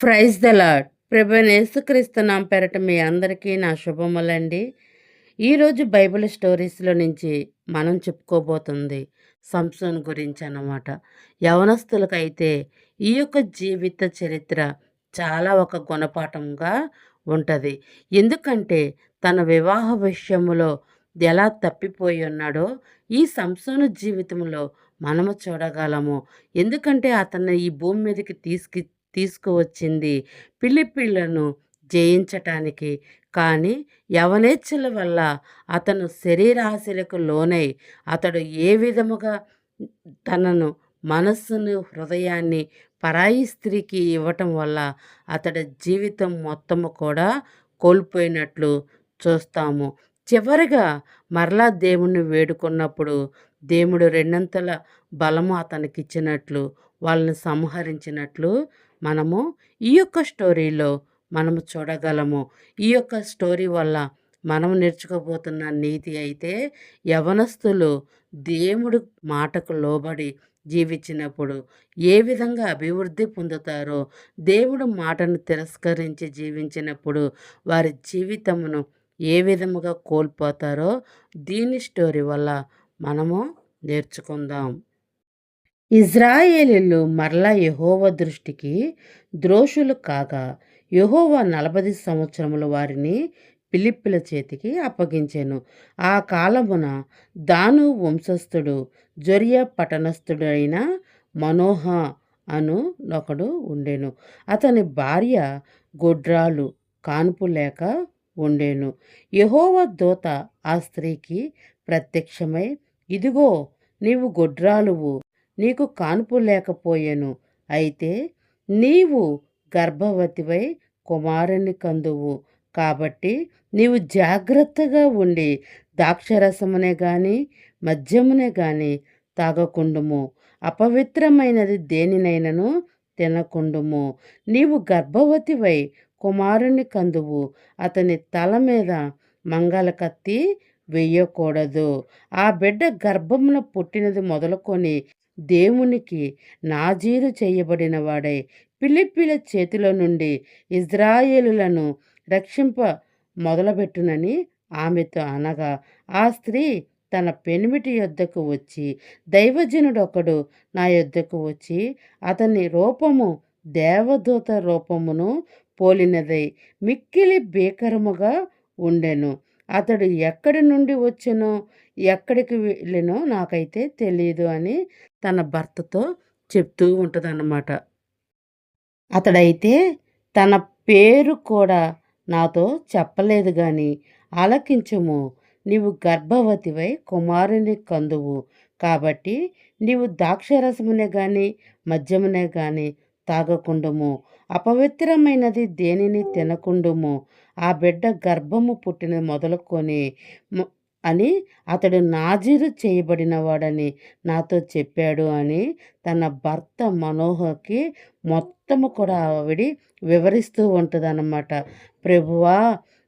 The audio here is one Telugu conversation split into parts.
Praise the lord. ప్రభువైన యేసుక్రీస్తు నామం పేరట మీ అందరికీ నా శుభములండి. ఈరోజు బైబిల్ స్టోరీస్‌లో నుంచి మనం చెప్పుకోబోతుంది సంసోన్ గురించి అన్నమాట. యవనస్తులకైతే ఈ యొక్క జీవిత చరిత్ర చాలా ఒక గుణపాఠంగా ఉంటది. ఎందుకంటే తన వివాహ విషయంలో ఎలా తప్పిపోయి ఉన్నాడో ఈ సంసోను జీవితంలో మనము చూడగలము. ఎందుకంటే అతన్ని ఈ భూమి మీదకి తీసుకువచ్చింది ఫిలిప్పీలను జయించటానికి. కానీ యవనేచ్ఛల వల్ల అతను శరీరాశలకు లోనై అతడు ఏ విధముగా తనను మనస్సును, హృదయాన్ని పరాయి స్త్రీకి ఇవ్వటం వల్ల అతడి జీవితం మొత్తము కూడా కోల్పోయినట్లు చూస్తాము. చివరిగా మరలా దేవుణ్ణి వేడుకున్నప్పుడు దేవుడు రెండంతల బలము అతనికిచ్చినట్లు, వాళ్ళని సంహరించినట్లు మనము ఈ యొక్క స్టోరీలో మనము చూడగలము. ఈ యొక్క స్టోరీ వల్ల మనం నేర్చుకోబోతున్న నీతి అయితే యవనస్తులు దేవుడు మాటకు లోబడి జీవించినప్పుడు ఏ విధంగా అభివృద్ధి పొందుతారో, దేవుడు మాటను తిరస్కరించి జీవించినప్పుడు వారి జీవితమును ఏ విధముగా కోల్పోతారో దీని స్టోరీ వల్ల మనము నేర్చుకుందాం. ఇజ్రాయేలీలు మరలా యెహోవా దృష్టికి ద్రోషులు కాగా యెహోవా 40 సంవత్సరములు వారిని ఫిలిప్పీల చేతికి అప్పగించెను. ఆ కాలమున దాను వంశస్థుడు జొరియా పట్టణస్థుడైన మనోహ అను ఒకడు ఉండెను. అతని భార్య గొడ్రాలు కాన్పు లేక ఉండెను. యెహోవా దూత ఆ స్త్రీకి ప్రత్యక్షమై, ఇదిగో నీవు గొడ్రాలువు, నీకు కాన్పు లేకపోయెను. అయితే నీవు గర్భవతివై కుమారుని కందువు. కాబట్టి నీవు జాగ్రత్తగా ఉండి ద్రాక్షరసమునే గాని మద్యమునే గాని తాగకుండుము. అపవిత్రమైనది దేనినైనను తినకుండుము. నీవు గర్భవతివై కుమారుని కందువు. అతని తల మీద మంగళకత్తి వెయ్యకూడదు. ఆ బిడ్డ గర్భమున పుట్టినది మొదలుకొని దేవునికి నాజీరు చేయబడిన వాడై ఫిలిప్పీల చేతిలో నుండి ఇజ్రాయేలులను రక్షింప మొదలుపెట్టునని ఆమెతో అనగా, ఆ స్త్రీ తన పెనిమిటి యొద్దకు వచ్చి, దైవజనుడొకడు నా యొద్దకు వచ్చి అతని రూపము దేవదూత రూపమును పోలినదై మిక్కిలి భీకరముగా ఉండెను. అతడు ఎక్కడి నుండి వచ్చెనో ఎక్కడికి వెళ్ళినో నాకైతే తెలియదు అని తన భర్తతో చెప్తూ ఉంటుందన్నమాట. అతడైతే తన పేరు కూడా నాతో చెప్పలేదు గాని, ఆలకించుము, నీవు గర్భవతివై కుమారుని కందువు. కాబట్టి నీవు ద్రాక్షరసమునే గాని మద్యమునే గాని తాగకుండుము. అపవిత్రమైనది దేనిని తినకుండుము. ఆ బిడ్డ గర్భము పుట్టిన మొదలుకొని అని అతడు నాజీరు చేయబడినవాడని నాతో చెప్పాడు అని తన భర్త మనోహర్కి మొత్తము కూడా ఆవిడ వివరిస్తూ ఉంటుందన్నమాట. ప్రభువా,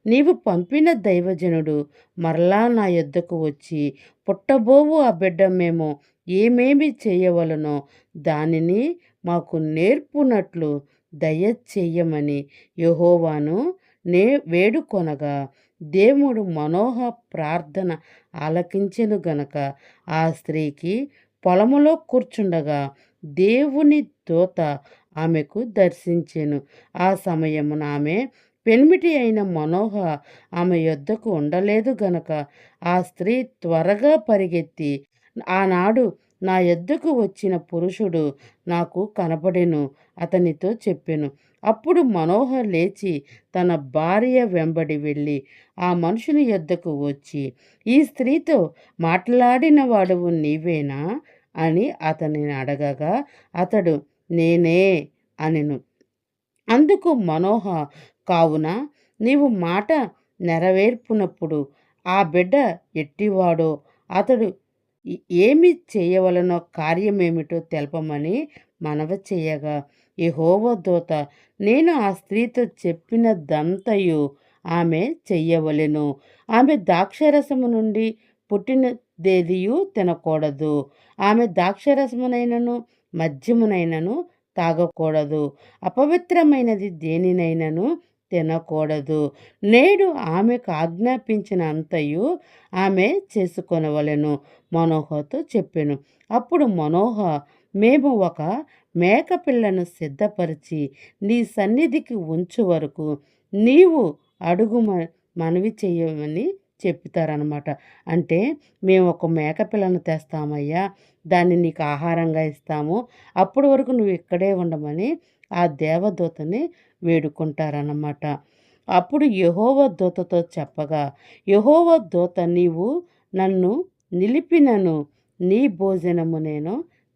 నీవు పంపిన దైవజనుడు మరలా నా యొద్దకు వచ్చి పుట్టబోవు ఆ బిడ్డ మేము ఏమేమి చేయవలనో దానిని మాకు నేర్పునట్లు దయచేయమని యెహోవాను వేడుకొనగా, దేవుడు మనోహ ప్రార్థన ఆలకించెను గనక ఆ స్త్రీకి పొలములో కూర్చుండగా దేవుని దూత ఆమెకు దర్శించెను. ఆ సమయమున ఆమె పెనిమిటి అయిన మనోహ ఆమె యొద్దకు ఉండలేదు గనక ఆ స్త్రీ త్వరగా పరిగెత్తి, ఆనాడు నా యొద్దకు వచ్చిన పురుషుడు నాకు కనపడెను అతనితో చెప్పెను. అప్పుడు మనోహ లేచి తన భార్య వెంబడి వెళ్ళి ఆ మనుషుని యొద్దకు వచ్చి, ఈ స్త్రీతో మాట్లాడిన వాడువు నీవేనా అని అతనిని అడగగా అతడు నేనే అనెను. అందుకు మనోహ, కావున నీవు మాట నెరవేర్పునప్పుడు ఆ బిడ్డ ఎట్టివాడో అతడు ఏమి చేయవలనో కార్యమేమిటో తెలపమని మనవి చేయగా, యెహోవా దూత, నేను ఆ స్త్రీతో చెప్పినదంతయు ఆమె చెయ్యవలెను. ఆమె ద్రాక్షరసము నుండి పుట్టినదేదియు తినకూడదు. ఆమె ద్రాక్షరసమునైనను మద్యమునైనను తాగకూడదు, అపవిత్రమైనది దేనినైనను తినకూడదు. నేడు ఆమెకు ఆజ్ఞాపించిన అంతయు ఆమె చేసుకొనవలెను మనోహతో చెప్పెను. అప్పుడు మనోహ, మేము ఒక మేకపిల్లను సిద్ధపరిచి నీ సన్నిధికి ఉంచు వరకు నీవు అడుగు మనవి చెయ్యమని చెప్తారనమాట. అంటే మేము ఒక మేకపిల్లను తెస్తామయ్యా, దాన్ని నీకు ఆహారంగా ఇస్తాము, అప్పటి వరకు నువ్వు ఇక్కడే ఉండమని ఆ దేవదూతని వేడుకుంటారన్నమాట. అప్పుడు యెహోవా దూతతో చెప్పగా, యెహోవా దూత, నీవు నన్ను నిలిపినను నీ భోజనము నేను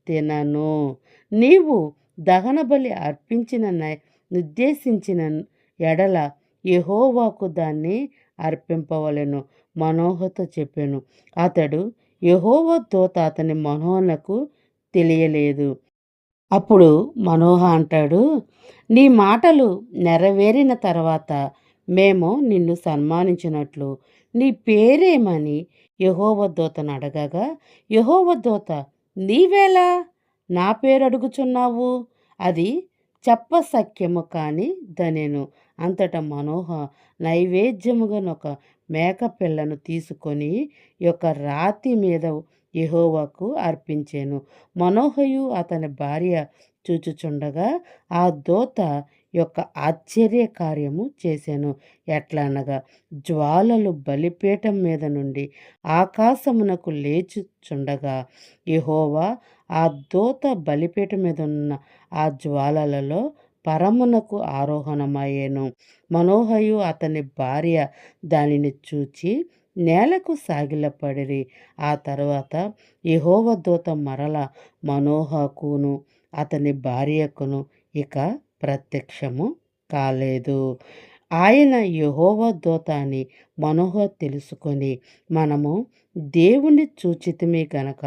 తినను. నీవు దహనబలి అర్పించిన నిర్దేశించిన ఎడల యెహోవాకు దాన్ని అర్పింపవలెను మనోహతో చెప్పాను. అతడు యెహోవా దూత అతని మనోహనకు తెలియలేదు. అప్పుడు మనోహ అంటాడు, నీ మాటలు నెరవేరిన తర్వాత మేము నిన్ను సన్మానించినట్లు నీ పేరేమని యెహోవా దూతను అడగగా, యెహోవా దూత, నీవేలా నా పేరు అడుగుచున్నావు? అది చెప్పశక్యము కాని దనెను. అంతటా మనోహ నైవేద్యముగానొక మేక పిల్లను తీసుకొని యొక్క రాతి మీద యెహోవాకు అర్పించెను. మనోహయు అతని భార్య చూచుచుండగా ఆ దూత యొక్క ఆశ్చర్య కార్యము చేశాను. ఎట్లనగా, జ్వాలలు బలిపీఠం మీద నుండి ఆకాశమునకు లేచుచుండగా యెహోవా ఆ దూత బలిపీఠం మీద ఉన్న ఆ జ్వాలలలో పరమునకు ఆరోహణమయ్యెను. మనోహయు అతని భార్య దానిని చూచి నేలకు సాగిలపడిరి. ఆ తర్వాత యెహోవా దూత మరల మనోహకును అతని భార్యకును ఇక ప్రత్యక్షము కాలేదు. ఆయన యెహోవా దూత అని మనోహ తెలుసుకొని, మనము దేవుని చూచితిమి గనక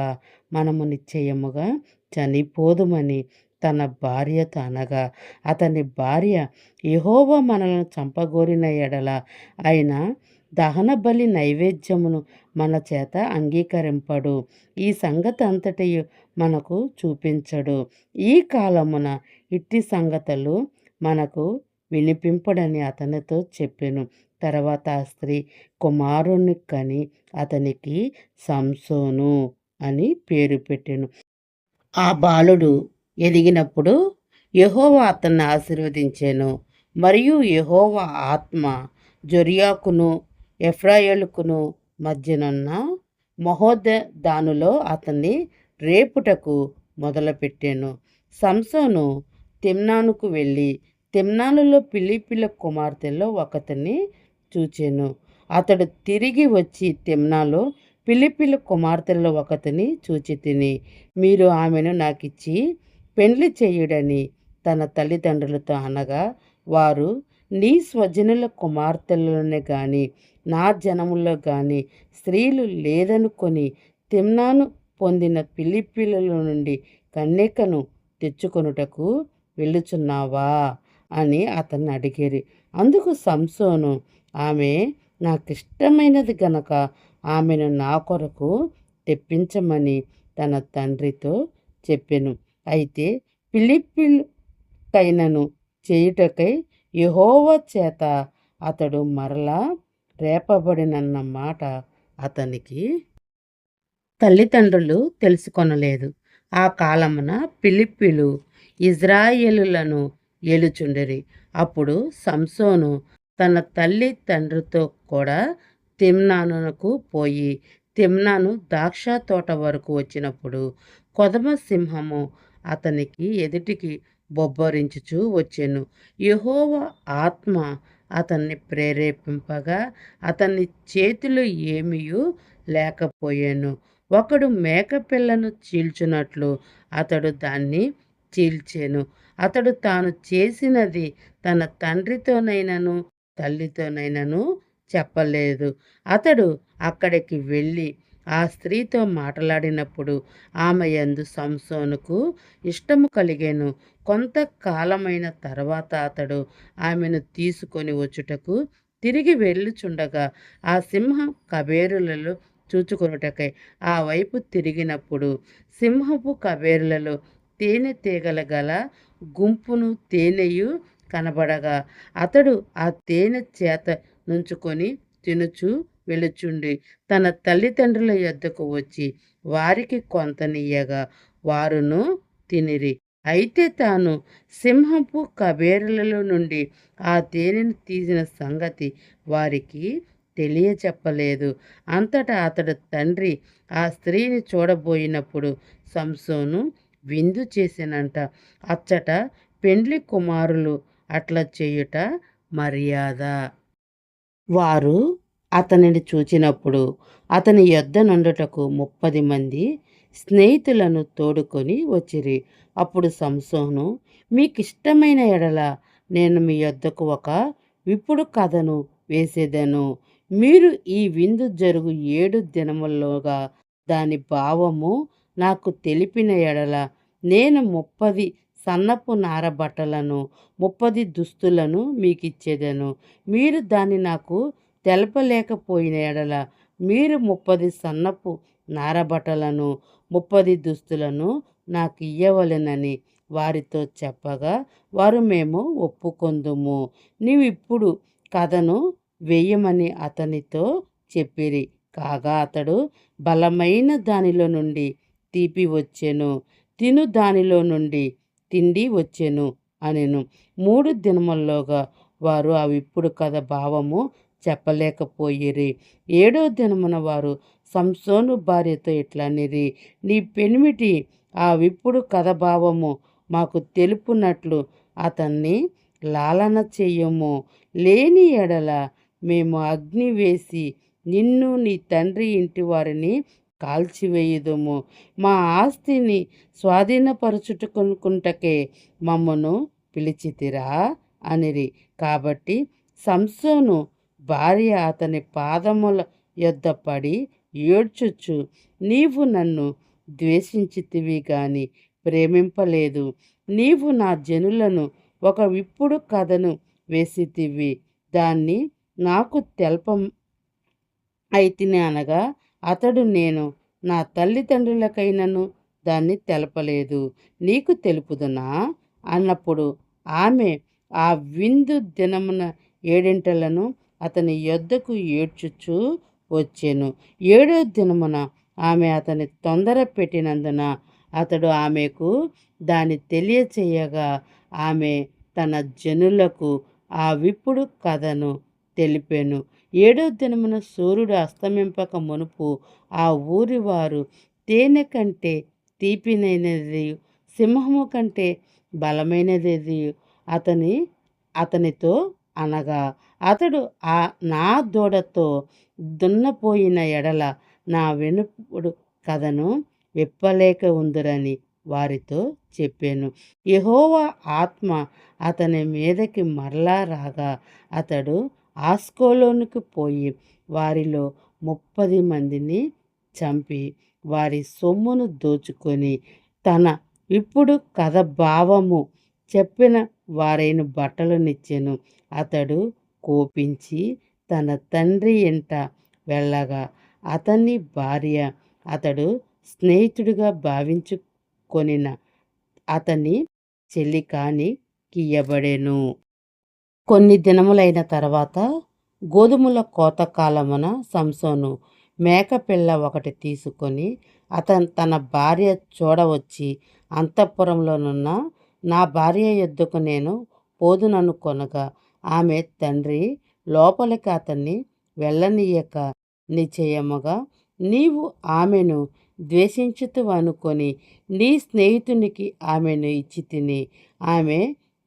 మనము నిశ్చయముగా చనిపోదుమని తన భార్యతో అనగా, అతని భార్య, యెహోవా మనలను చంపగోరిన ఎడల ఆయన దహన బలి నైవేద్యమును మన చేత అంగీకరింపడు, ఈ సంగతి అంతటియు మనకు చూపించడు, ఈ కాలమున ఇట్టి సంగతులు మనకు వినిపింపడని అతనితో చెప్పెను. తర్వాత ఆ స్త్రీ కుమారుని కని అతనికి సంసోను అని పేరు పెట్టెను. ఆ బాలుడు ఎదిగినప్పుడు యెహోవా అతన్ని ఆశీర్వదించెను. మరియు యెహోవా ఆత్మ జొర్యాకును ఎఫ్రాయేలుకును మధ్యనున్న మహోద్దానులో అతన్ని రేపుటకు మొదలుపెట్టెను. సంసోను తిమ్నానుకు వెళ్ళి తిమ్నానులో ఫిలిప్పీల కుమార్తెల్లో ఒకతిని చూచెను. అతడు తిరిగి వచ్చి తిమ్నాలో ఫిలిప్పీల కుమార్తెల్లో ఒకతిని చూచితిని, మీరు ఆమెను నాకిచ్చి పెండ్లి చేయుడని తన తల్లిదండ్రులతో అనగా, వారు నీ స్వజనుల కుమార్తెలలోనే గాని నా జనములో గాని స్త్రీలు లేదనుకొని తిమ్నాను పొందిన ఫిలిప్పీలలో నుండి కన్యకను తెచ్చుకొనుటకు వెళ్ళుచున్నావా అని అతన్ని అడిగిరి. అందుకు సంసోను, ఆమె నాకిష్టమైనది గనక ఆమెను నా కొరకు తెప్పించమని తన తండ్రితో చెప్పెను. అయితే ఫిలిప్పీకైనను చేయుటకై యెహోవా చేత అతడు మరలా రేపబడినన్న మాట అతనికి తల్లిదండ్రులు తెలుసుకొనలేదు. ఆ కాలమున ఫిలిప్పీలు ఇజ్రాయేలులను ఏలుచుండిరి. అప్పుడు సంసోను తన తల్లి తండ్రితో కూడా తిమ్నానునకు పోయి తిమ్నాను ద్రాక్ష తోట వరకు వచ్చినప్పుడు కొదమ సింహము అతనికి ఎదుటికి బొబ్బరించుచూ వచ్చెను. యెహోవా ఆత్మ అతన్ని ప్రేరేపింపగా అతని చేతిలో ఏమీయూ లేకపోయాను. ఒకడు మేకపిల్లను చీల్చున్నట్లు అతడు దాన్ని చీల్చెను. అతడు తాను చేసినది తన తండ్రితోనైనను తల్లితోనైనను చెప్పలేదు. అతడు అక్కడికి వెళ్ళి ఆ స్త్రీతో మాట్లాడినప్పుడు ఆమె యందు సంసోనుకు ఇష్టము కలిగెను. కొంతకాలమైన తర్వాత అతడు ఆమెను తీసుకొని వచ్చుటకు తిరిగి వెళ్ళుచుండగా ఆ సింహం కబేరులలో చూచుకొనుటకై ఆ వైపు తిరిగినప్పుడు సింహపు కబేరులలో తేనె తీగల గల గుంపును తేనెయు కనబడగా అతడు ఆ తేనె చేత నుంచుకొని తినుచు వెలుచుండి తన తల్లిదండ్రుల యొద్దకు వచ్చి వారికి కొంతనియ్యగా వారును తినిరి. అయితే తాను సింహపు కబేరులలో నుండి ఆ తేనెను తీసిన సంగతి వారికి తెలియచెప్పలేదు. అంతటా అతడు తండ్రి ఆ స్త్రీని చూడబోయినప్పుడు సంసోను విందు చేసినంట. అచ్చట పెండ్లి కుమారులు అట్లా చేయుట మర్యాద. వారు అతనిని చూచినప్పుడు అతని యొద్ద నుండుటకు 30 మంది స్నేహితులను తోడుకొని వచ్చిరి. అప్పుడు సంసోను, మీకిష్టమైన ఎడల నేను మీ యొద్దకు ఒక విప్పుడు కథను వేసేదను. మీరు ఈ విందు జరుగు 7 దినముల్లోగా దాని భావము నాకు తెలిపిన ఎడల నేను 30 సన్నపు నారబట్టలను 30 దుస్తులను మీకిచ్చేదను. మీరు దాన్ని నాకు తెలపలేకపోయిన ఎడల మీరు 30 సన్నపు నారబట్టలను 30 దుస్తులను నాకు ఇయ్యవలెనని వారితో చెప్పగా వారు మేము ఒప్పుకొందుము. నీవిప్పుడు కథను వేయమని అతనితో చెప్పిరి. కాగా అతడు బలమైన దానిలో నుండి తీపి వచ్చెను, తిను దానిలో నుండి తిండి వచ్చెను అనెను. 3 దినముల్లోగా వారు ఆ విప్పుడు కథ భావము చెప్పలేకపోయిరి. 7వ దినమున వారు సంసోను భార్యతో ఇట్లనిరి, నీ పెనిమిటి ఆ విప్పుడు కథ భావము మాకు తెలుపునట్లు అతన్ని లాలన చెయ్యము. లేని ఎడల మేము అగ్ని వేసి నిన్ను నీ తండ్రి ఇంటి వారిని కాల్చివేయుదుము. మా ఆస్తిని స్వాధీనపరచుకొనుటకే మమ్మను పిలిచితిరా అనిరి. కాబట్టి సంసోను భార్య అతని పాదముల యొద్ద పడి ఏడ్చుచు, నీవు నన్ను ద్వేషించితివి గాని ప్రేమింపలేదు. నీవు నా జనులను ఒక విప్పుడు కథను వేసితివి, దాన్ని నాకు తెల్ప అయితిని అనగా అతడు, నేను నా తల్లిదండ్రులకైనను దాన్ని తెలపలేదు, నీకు తెలుపుదునా అన్నప్పుడు ఆమె ఆ విందు దినమున 7 అతని యొద్దకు ఏడ్చుచూ వచ్చెను. 7వ దినమున ఆమె అతని తొందర పెట్టినందున అతడు ఆమెకు దాన్ని తెలియచేయగా ఆమె తన జనులకు ఆ విప్పుడు కథను తెలిపెను. 7వ దినమున సూర్యుడు అస్తమింపక మునుపు ఆ ఊరి వారు తేనె కంటే తీపినైనది, సింహము కంటే బలమైనది అతనితో అనగా అతడు నా దూడతో దున్నపోయిన ఎడల నా వెనుపుడు కథను విప్పలేక ఉందురని వారితో చెప్పాను. యెహోవా ఆత్మ అతని మీదకి మరలా రాగా అతడు ఆస్కలోనుకు పోయి వారిలో 30 మందిని చంపి వారి సొమ్మును దోచుకొని తన ఇప్పుడు కథ భావము చెప్పిన వారైన బట్టలనిచ్చెను. అతడు కోపించి తన తండ్రి ఇంట వెళ్ళగా అతని భార్య అతడు స్నేహితుడిగా భావించుకొనిన అతని చెలికాని కియ్యబడెను. కొన్ని దినములైన తర్వాత గోధుమల కోతకాలమున సంసోను మేకపిల్ల ఒకటి తీసుకొని తన భార్య చూడవచ్చి, అంతఃపురంలోనున్న నా భార్య యొద్దకు నేను పోదుననుకొనగా ఆమె తండ్రి లోపలికి అతన్ని వెళ్ళనీయక నిశ్చయముగా నీవు ఆమెను ద్వేషించుతువనుకొని నీ స్నేహితునికి ఆమెను ఇచ్చితిని. ఆమె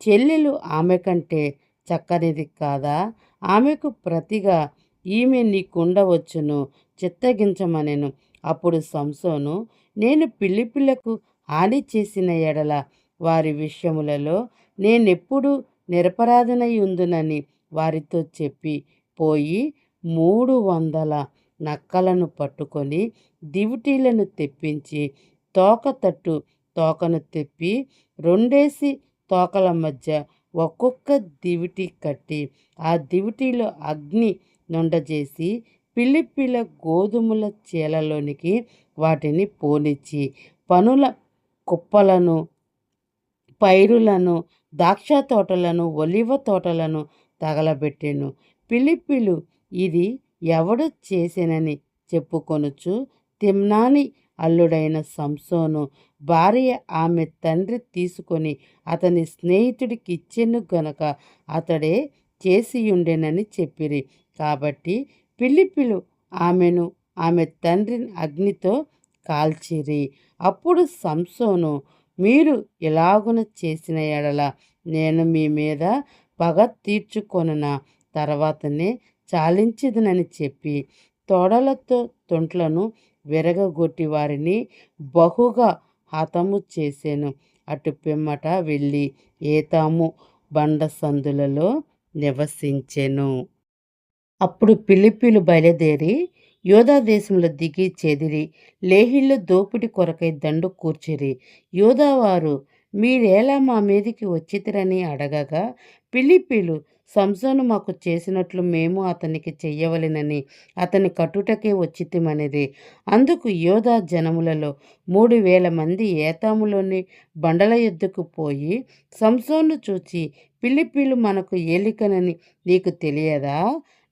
చెల్లెలు ఆమె కంటే చక్కనిది కాదా? ఆమెకు ప్రతిగా ఈమె నీకుండవచ్చును, చిత్తగించమనెను. అప్పుడు సంసోను, నేను పిల్లిపిల్లకు హాని చేసిన ఎడల వారి విషయములలో నేనెప్పుడు నిరపరాధినై ఉందునని వారితో చెప్పి పోయి 300 నక్కలను పట్టుకొని దివిటీలను తెప్పించి తోక తట్టు తోకను తెప్పి 2 తోకల మధ్య ఒక్కొక్క దివిటి కట్టి ఆ దివిటీలో అగ్ని నుండజేసి పిల్లిపిల్ల గోధుమల చీలలోనికి వాటిని పోనిచ్చి పనుల కుప్పలను పైరులను, ద్రాక్ష తోటలను, ఒలివ తోటలను తగలబెట్టెను. ఫిలిప్పీలు ఇది ఎవడు చేసెనని చెప్పుకొనుచు, తిమ్నాని అల్లుడైన సంసోను భార్య ఆమె తండ్రి తీసుకొని అతని స్నేహితుడికిచ్చెను గనుక అతడే చేసియుండెనని చెప్పిరి. కాబట్టి ఫిలిప్పీలు ఆమెను ఆమె తండ్రిని అగ్నితో కాల్చిరి. అప్పుడు సంసోను, మీరు ఇలాగున చేసిన ఎడల నేను మీ మీద పగ తీర్చుకొనిన తర్వాతనే చాలించదునని చెప్పి తొడలతో తొంట్లను విరగగొట్టి వారిని బహుగా హతము చేసెను. అటు పిమ్మట వెళ్ళి ఏతాము బండ సందులలో నివసించెను. అప్పుడు ఫిలిప్పీలు బయలుదేరి యూదా దేశంలో దిగి చెదిరి లేహీలో దోపిడి కొరకై దండు కూర్చిరి. యూదావారు మీరేలా మా మీదికి వచ్చితిరని అడగగా ఫిలిప్పీలు సంసోను మాకు చేసినట్లు మేము అతనికి చెయ్యవలెనని అతని కట్టుటకే వచ్చితిమనిది. అందుకు యూదా జనములలో 3,000 మంది ఏతాములోని బండల యొద్దకు పోయి సంసోను చూచి, ఫిలిప్పీలు మనకు ఏలికనని నీకు తెలియదా?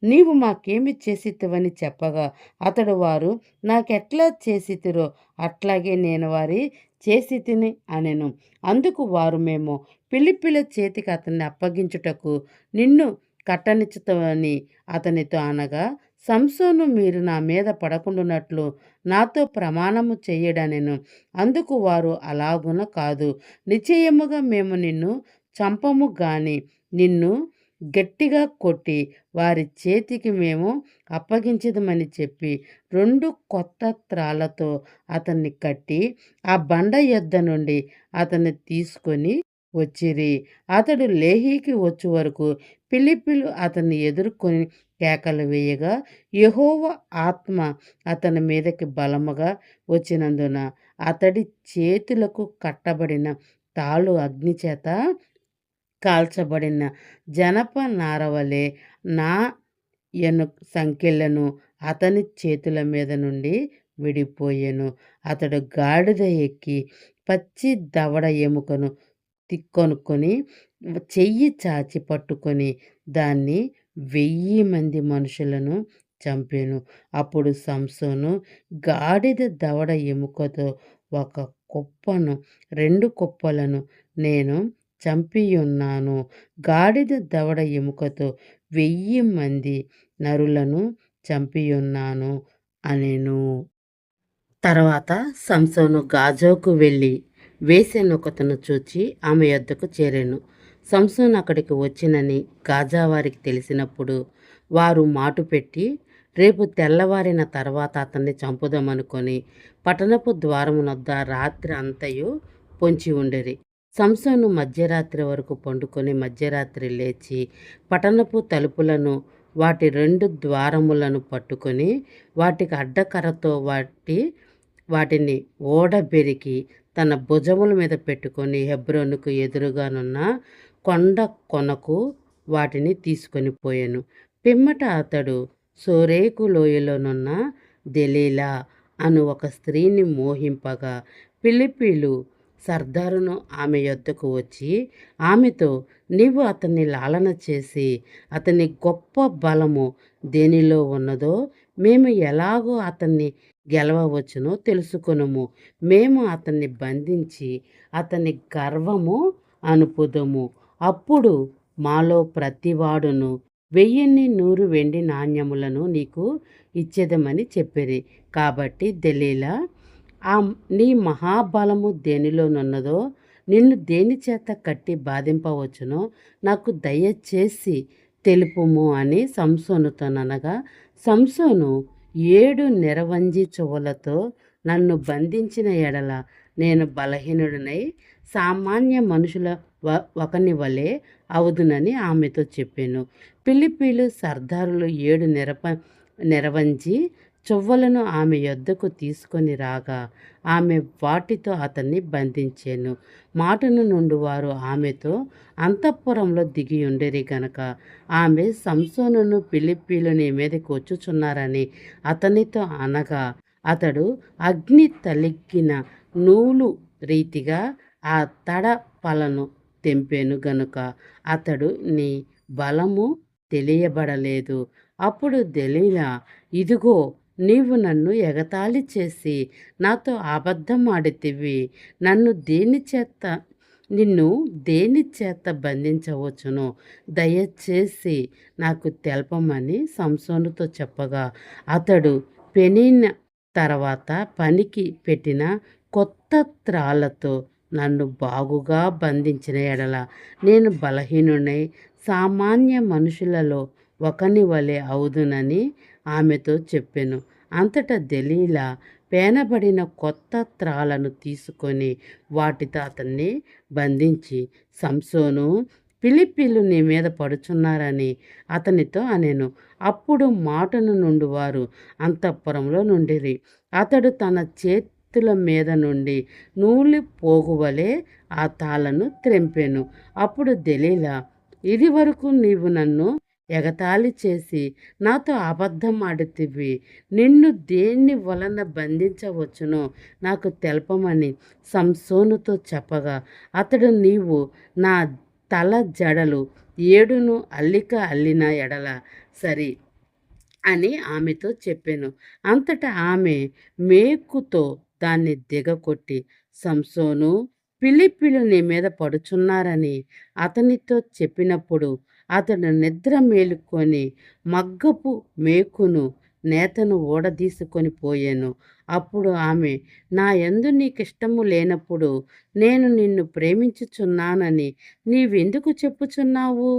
నీవు మాకేమి చేసితివని చెప్పగా అతడు వారు నాకెట్లా చేసితిరో అట్లాగే నేను వారి చేసితిని అనెను. అందుకు వారు మేము ఫిలిప్పీల చేతికి అతన్ని అప్పగించుటకు నిన్ను కట్టనిచ్చుతామని అతనితో అనగా సంసోను మీరు నా మీద పడకుండానట్లు నాతో ప్రమాణము చెయ్యడనెను. అందుకు వారు అలాగున కాదు, నిశ్చయముగా మేము నిన్ను చంపము గాని నిన్ను గట్టిగా కొట్టి వారి చేతికి మేము అప్పగించదమని చెప్పి 2 కొత్త త్రాళ్ళతో అతన్ని కట్టి ఆ బండ యొద్ద నుండి అతన్ని తీసుకొని వచ్చిరి. అతడు లేహీకి వచ్చు వరకు ఫిలిప్పీలు అతన్ని ఎదుర్కొని కేకలు వేయగా యెహోవా ఆత్మ అతని మీదకి బలముగా వచ్చినందున అతడి చేతులకు కట్టబడిన తాళ్ళు అగ్నిచేత కాల్చబడిన జనప నారవలే నా సంకెళ్లను అతని చేతుల మీద నుండి విడిపోయెను. అతడు గాడిద ఎక్కి పచ్చి దవడ ఎముకను కొనుక్కొని చెయ్యి చాచి పట్టుకొని దాన్ని 1000 మంది మనుషులను చంపెను. అప్పుడు సంసోను గాడిద దవడ ఎముకతో ఒక కుప్పను 2 కుప్పలను నేను చంపియున్నాను. గాడిద దవడ ఎముకతో 1000 మంది నరులను చంపియున్నాను అనెను. తర్వాత సంసోను గాజాకు వెళ్ళి వేశ్యనొకతను చూచి ఆమె యొద్దకు చేరెను. సంసోను అక్కడికి వచ్చినని గాజా వారికి తెలిసినప్పుడు వారు మాటు పెట్టి రేపు తెల్లవారిన తర్వాత అతన్ని చంపుదామనుకొని పట్టణపు ద్వారమునొద్ద రాత్రి అంతయు పొంచి ఉండిరి. సంసోను మధ్యరాత్రి వరకు పండుకొని మధ్యరాత్రి లేచి పట్టణపు తలుపులను వాటి 2 ద్వారములను పట్టుకొని వాటికి అడ్డకర్రతో వాటిని ఓడబెరికి తన భుజముల మీద పెట్టుకొని హెబ్రోనుకు ఎదురుగానున్న కొండ కొనకు వాటిని తీసుకొని పోయాను. పిమ్మట అతడు సోరేకు లోయలోనున్న దెలీలా అను ఒక స్త్రీని మోహింపగా ఫిలిప్పీలు సర్దారును ఆమె యొద్దకు వచ్చి ఆమెతో, నీవు అతన్ని లాలన చేసి అతని గొప్ప బలము దేనిలో ఉన్నదో మేము ఎలాగో అతన్ని గెలవవచ్చునో తెలుసుకొనుము. మేము అతన్ని బంధించి అతని గర్వము అనుపుదము. అప్పుడు మాలో ప్రతివాడును 1000 వెండి నాణ్యములను నీకు ఇచ్చేదమని చెప్పిరి. కాబట్టి దెలీలా, నీ మహాబలము దేనిలోనున్నదో నిన్ను దేని చేత కట్టి బాధింపవచ్చునో నాకు దయచేసి తెలుపుము అని సంసోనుతోననగా సంసోను 7 నిరవంజి చువ్వలతో నన్ను బంధించిన ఎడల నేను బలహీనుడనై సామాన్య మనుషుల ఒకని వలె అవుదునని ఆమెతో చెప్పాను. ఫిలిప్పీలు సర్దారులు 7 నిరవంజి చువ్వలను ఆమె యొద్దకు తీసుకొని రాగా ఆమె వాటితో అతన్ని బంధించెను. మాటను నుండి వారు ఆమెతో అంతఃపురంలో దిగి ఉండిరి గనక ఆమె సంసోనును ఫిలిప్పీలు నీ మీదకి వచ్చుచున్నారని అతనితో అనగా అతడు అగ్ని తలిగిన నూలు రీతిగా ఆ తడపలను తెంపెను గనుక అతడు నీ బలము తెలియబడలేదు. అప్పుడు దెలీలా, ఇదిగో, నీవు నన్ను ఎగతాళి చేసి నాతో అబద్ధం ఆడితివి. నిన్ను దేని చేత బంధించవచ్చునో దయచేసి నాకు తెలపమని సంసోనుతో చెప్పగా, అతడు పెనిన తర్వాత పనికి పెట్టిన కొత్త త్రాళ్ళతో నన్ను బాగుగా బంధించిన ఎడల నేను బలహీనుడై సామాన్య మనుషులలో ఒకని వలె అవుదునని ఆమెతో చెప్పెను. అంతటా దెలీలా పేనబడిన కొత్త త్రాళ్ళను తీసుకొని వాటితో అతన్ని బంధించి, సంసోను, ఫిలిష్తీయులు నీ మీద పడుచున్నారని అతనితో అనెను. అప్పుడు మాటను నుండి వారు అంతఃపురంలో నుండిరి. అతడు తన చేతుల మీద నుండి నూలు పోగువలే ఆ తాళ్ళను త్రెంపెను. అప్పుడు దెలీలా, ఇది వరకు నీవు నన్ను ఎగతాళి చేసి నాతో అబద్ధం ఆడితివి. నిన్ను దేని వలన బంధించవచ్చునో నాకు తెలపమని సంసోనుతో చెప్పగా, అతడు, నీవు నా తల జడలు 7 అల్లిక అల్లిన ఎడల సరి అని ఆమెతో చెప్పెను. అంతటా ఆమె మేకుతో దాన్ని దిగకొట్టి, సంసోను, ఫిలిష్తీయులు నీ మీద పడుచున్నారని అతనితో చెప్పినప్పుడు అతడు నిద్ర మేలుకొని మగ్గపు మేకును నేతను ఊడదీసుకొని పోయాను. అప్పుడు ఆమె, నా యందు నీకిష్టము లేనప్పుడు నేను నిన్ను ప్రేమించుచున్నానని నీవెందుకు చెప్పుచున్నావు?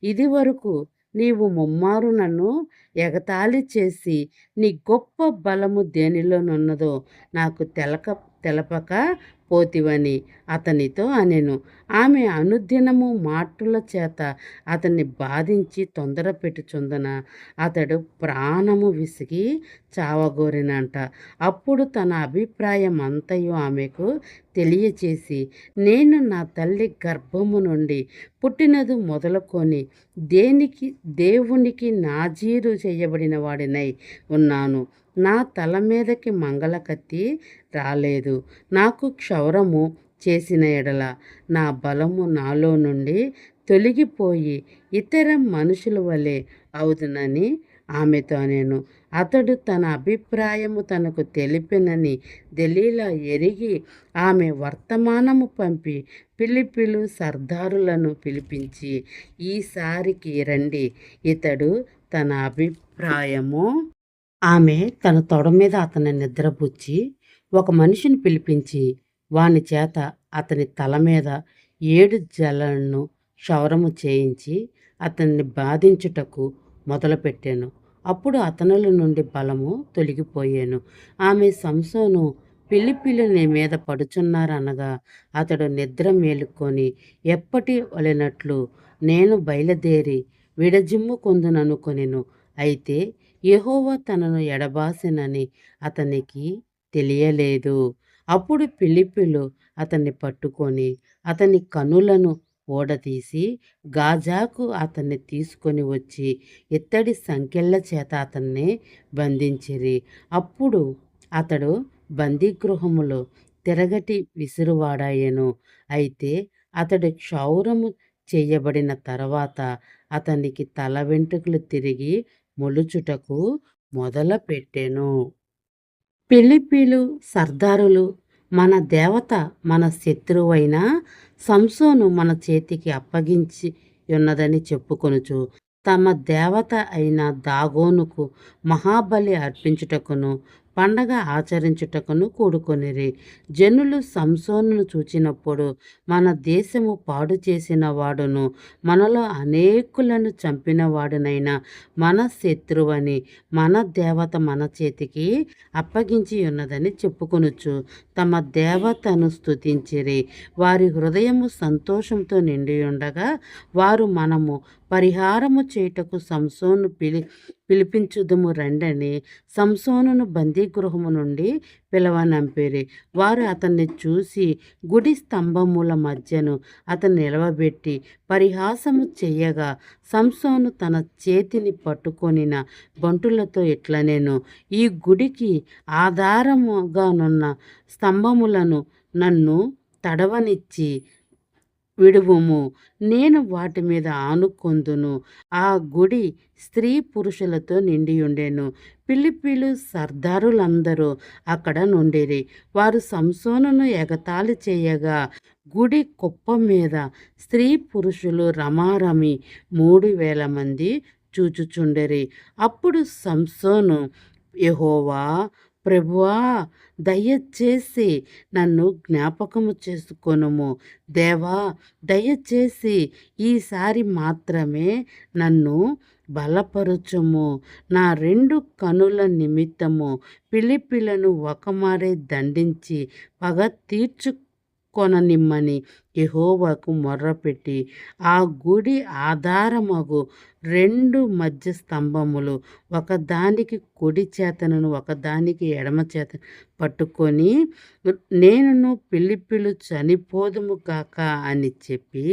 ఇది వరకు నీవు ముమ్మారు నన్ను ఎగతాళి చేసి నీ గొప్ప బలము దేనిలోనున్నదో నాకు తెలపక పోతివని అతనితో అనెను. ఆమె అనుదినము మాటల చేత అతన్ని బాధించి తొందర పెట్టుచుందన అతడు ప్రాణము విసిగి చావగోరినంట. అప్పుడు తన అభిప్రాయం అంతయు ఆమెకు తెలియచేసి, నేను నా తల్లి గర్భము నుండి పుట్టినది మొదలుకొని దేవునికి నాజీరు చేయబడిన వాడినై ఉన్నాను. నా తల మీదకి మంగళకత్తి రాలేదు. నాకు క్షౌరము చేసిన ఎడల నా బలము నాలో నుండి తొలగిపోయి ఇతర మనుషుల వలె అవుదునని ఆమెతో నేను. అతడు తన అభిప్రాయము తనకు తెలిపినని దెలీలా ఎరిగి ఆమె వర్తమానము పంపి ఫిలిష్తీయులు సర్దారులను పిలిపించి, ఈసారికి రండి, ఇతడు తన అభిప్రాయము. ఆమె తన తొడ మీద అతన్ని నిద్రపుచ్చి ఒక మనిషిని పిలిపించి వాని చేత అతని తల మీద 7 జల్లను క్షౌరము చేయించి అతన్ని బాధించుటకు మొదలుపెట్టాను. అప్పుడు అతనుల నుండి బలము తొలగిపోయాను. ఆమె, సంసోను, ఫిలిష్తీయులు నీ మీద పడుచున్నారనగా అతడు నిద్ర మేలుకొని ఎప్పటి వలెనట్లు నేను బయలుదేరి విడజిమ్ముకొందుననుకొనెను. అయితే యెహోవా తనను ఎడబాసెనని అతనికి తెలియలేదు. అప్పుడు ఫిలిష్తీయులు అతన్ని పట్టుకొని అతని కనులను ఊడదీసి గాజాకు అతన్ని తీసుకొని వచ్చి ఇత్తడి సంకెళ్ళ చేత అతన్ని బంధించిరి. అప్పుడు అతడు బందీగృహములో తిరగటి విసురువాడాయెను. అయితే అతడు క్షౌరము చేయబడిన తర్వాత అతనికి తల వెంట్రుకలు తిరిగి మొలుచుటకు మొదలుపెట్టెను. ఫిలిష్తీయులు సర్దారులు, మన దేవత మన శత్రువైన సంసోను మన చేతికి అప్పగించి ఉన్నదని చెప్పుకొనుచు తమ దేవత అయిన దాగోనుకు మహాబలి అర్పించుటకును పండగ ఆచరించుటకును కూడుకొనిరి. జనులు సంసోనును చూచినప్పుడు, మన దేశము పాడు చేసిన వాడును మనలో అనేకులను చంపిన వాడునైన మన శత్రువని మన దేవత మన చేతికి అప్పగించి ఉన్నదని చెప్పుకొనుచు తమ దేవతను స్తుతించిరి. వారి హృదయము సంతోషంతో నిండి ఉండగా వారు, మనము పరిహారము చేయుటకు సంసోను పిలిపించుదుము రండని సంసోనును బందీగృహము నుండి పిలవనంపిరి. వారు అతన్ని చూసి గుడి స్తంభముల మధ్యను అతన్ని నిలవబెట్టి పరిహాసము చెయ్యగా, సంసోను తన చేతిని పట్టుకొనిన బంటులతో ఇట్లనెను, ఈ గుడికి ఆధారముగానున్న స్తంభములను నన్ను తడవనిచ్చి విడువుము. నేను వాటి మీద ఆనుకొందును. ఆ గుడి స్త్రీ పురుషులతో నిండియుండెను. ఫిలిప్పీలు సర్దారులందరూ అక్కడ నుండిరి. వారు సంసోనును ఎగతాళి చేయగా గుడి కుప్ప మీద స్త్రీ పురుషులు రమారమి 3000 మంది చూచుచుండిరి. అప్పుడు సంసోను, యెహోవా ప్రభువా, దయచేసి నన్ను జ్ఞాపకము చేసుకొనుము. దేవా, దయచేసి ఈసారి మాత్రమే నన్ను బలపరుచుము. నా 2 కనుల నిమిత్తము ఫిలిప్పీలను ఒకమారే దండించి పగ తీర్చుకొననిమ్మని యెహోవాకు మొర్రపెట్టి ఆ గుడి ఆధారమగు 2 మధ్య స్తంభములు ఒకదానికి కుడి చేతను ఒకదానికి ఎడమ చేత పట్టుకొని నేనును ఫిలిప్పీలు చనిపోదుము గాక అని చెప్పి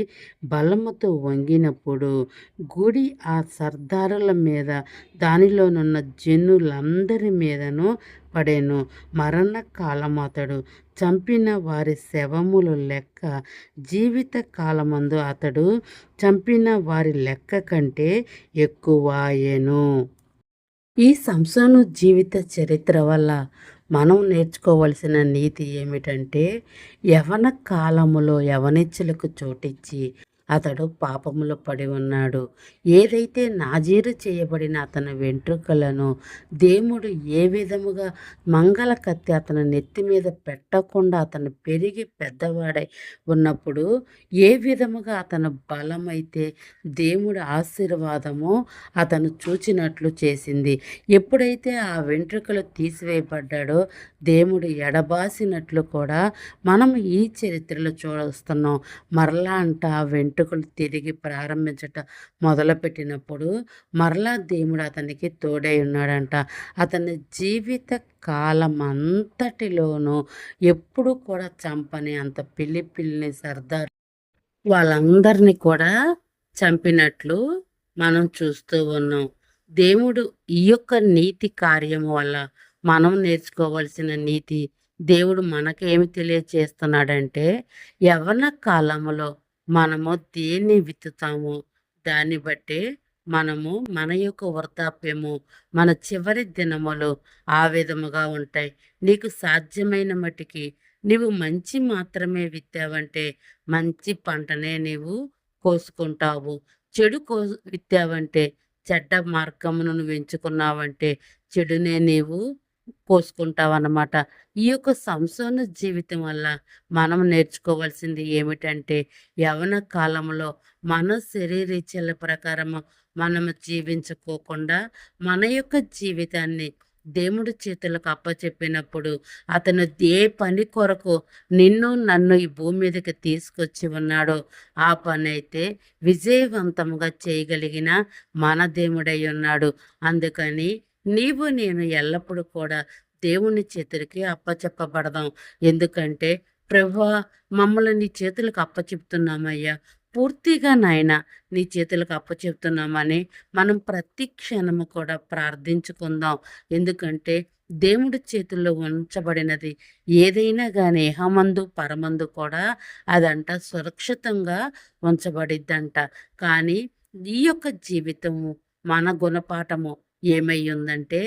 బలముతో వంగినప్పుడు గుడి ఆ సర్దారుల మీద దానిలోనున్న జనులందరి మీదను పడెను. మరణకాలము అతడు చంపిన వారి శవముల లెక్క జీవిత కాలమందు అతడు చంపిన వారి లెక్క కంటే ఎక్కువాయెను. ఈ సంసోను జీవిత చరిత్ర వల్ల మనం నేర్చుకోవలసిన నీతి ఏమిటంటే, యవ్వన కాలములో యవనిచ్చలకు చోటిచ్చి అతడు పాపములో పడి ఉన్నాడు. ఏదైతే నాజీరు చేయబడిన అతని వెంట్రుకలను దేవుడు ఏ విధముగా మంగళ కత్తి అతని నెత్తి మీద పెట్టకుండా అతను పెరిగి పెద్దవాడై ఉన్నప్పుడు ఏ విధముగా అతని బలమైతే దేవుడి ఆశీర్వాదము అతను చూచినట్లు చేసింది. ఎప్పుడైతే ఆ వెంట్రుకలు తీసివేయబడ్డాడో దేవుడు ఎడబాసినట్లు కూడా మనం ఈ చరిత్రలో చూస్తున్నాం. మరలా ఆ వెంట్రుకలు తిరిగి ప్రారంభించటం మొదలుపెట్టినప్పుడు మరలా దేవుడు అతనికి తోడై ఉన్నాడంట. అతని జీవిత కాలమంతటిలోనూ ఎప్పుడు కూడా చంపని అంత ఫిలిప్పీల్ని సర్దార్ వాళ్ళందరినీ కూడా చంపినట్లు మనం చూస్తూ ఉన్నాం. దేవుడు ఈ యొక్క నీతి కార్యము వల్ల మనం నేర్చుకోవలసిన నీతి, దేవుడు మనకేమి తెలియచేస్తున్నాడంటే, యవ్వన కాలములో మనము దేన్ని విత్తుతామో దాన్ని బట్టే మనము మన యొక్క వృద్ధాప్యము, మన చివరి దినములు ఆ విధముగా ఉంటాయి. నీకు సాధ్యమైన మటికి నీవు మంచి మాత్రమే విత్తావంటే మంచి పంటనే నీవు కోసుకుంటావు. చెడు విత్తావంటే చెడ్డ మార్గమును నువ్వు ఎంచుకున్నావంటే చెడునే నీవు కోసుకుంటావన్నమాట. ఈ యొక్క సంసోను జీవితం వల్ల మనం నేర్చుకోవాల్సింది ఏమిటంటే, యవ్వన కాలంలో మన శరీరీచ్ఛల ప్రకారము మనము జీవించుకోకుండా మన యొక్క జీవితాన్ని దేవుడి చేతులకు అప్పచెప్పినప్పుడు అతను ఏ పని కొరకు నిన్ను నన్ను ఈ భూమి మీదకి తీసుకొచ్చి ఉన్నాడో ఆ పని అయితే విజయవంతంగా చేయగలిగిన మన దేవుడై ఉన్నాడు. అందుకని నీవు నేను ఎల్లప్పుడూ కూడా దేవుని చేతులకి అప్పచెప్పబడదాం. ఎందుకంటే ప్రభువా, మమ్మల్ని నీ చేతులకు అప్పచెప్తున్నామయ్యా, పూర్తిగా నాయన నీ చేతులకు అప్పచెప్తున్నామని మనం ప్రతి క్షణము కూడా ప్రార్థించుకుందాం. ఎందుకంటే దేవుడి చేతుల్లో ఉంచబడినది ఏదైనా కానీ ఇహమందు పరమందు కూడా అదంట సురక్షితంగా ఉంచబడిద్దంట. కానీ ఈ యొక్క జీవితము మన గుణపాఠము ఏమై ఉందంటే,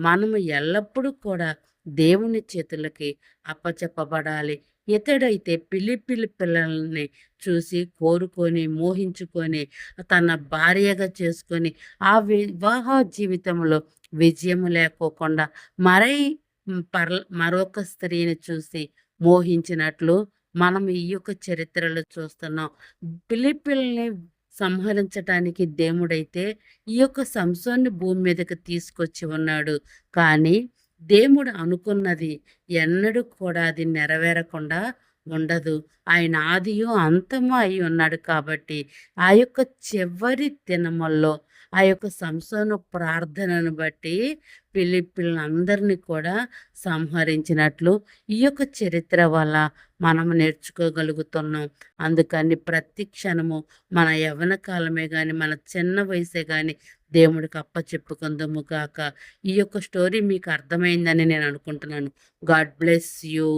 మనము ఎల్లప్పుడూ కూడా దేవుని చేతులకి అప్పచెప్పబడాలి. ఇతడైతే పిలిపిలి పిల్లల్ని చూసి కోరుకొని మోహించుకొని తన భార్యగా చేసుకొని ఆ వివాహ జీవితంలో విజయము లేకోకుండా మరై మరొక స్త్రీని చూసి మోహించినట్లు మనం ఈ యొక్క చరిత్రలో చూస్తున్నాం. పిలిపిల్ని సంహరించటానికి దేవుడైతే ఈ యొక్క సంసోన్ని భూమి మీదకి తీసుకొచ్చి ఉన్నాడు. కానీ దేవుడు అనుకున్నది ఎన్నడూ కూడా అది నెరవేరకుండా ఉండదు. ఆయన ఆదియు అంతము అయి ఉన్నాడు కాబట్టి ఆ యొక్క చివరి దినముల్లో ఆ యొక్క సంసోను ప్రార్థనను బట్టి ఫిలిప్పీలందరినీ కూడా సంహరించినట్లు ఈ యొక్క చరిత్ర వల్ల మనం నేర్చుకోగలుగుతున్నాం. అందుకని ప్రతి క్షణము మన యవ్వన కాలమే కానీ మన చిన్న వయసే కానీ దేవుడికి అప్పచెప్పుకుందాము గాక. ఈ యొక్క స్టోరీ మీకు అర్థమైందని నేను అనుకుంటున్నాను. God bless you.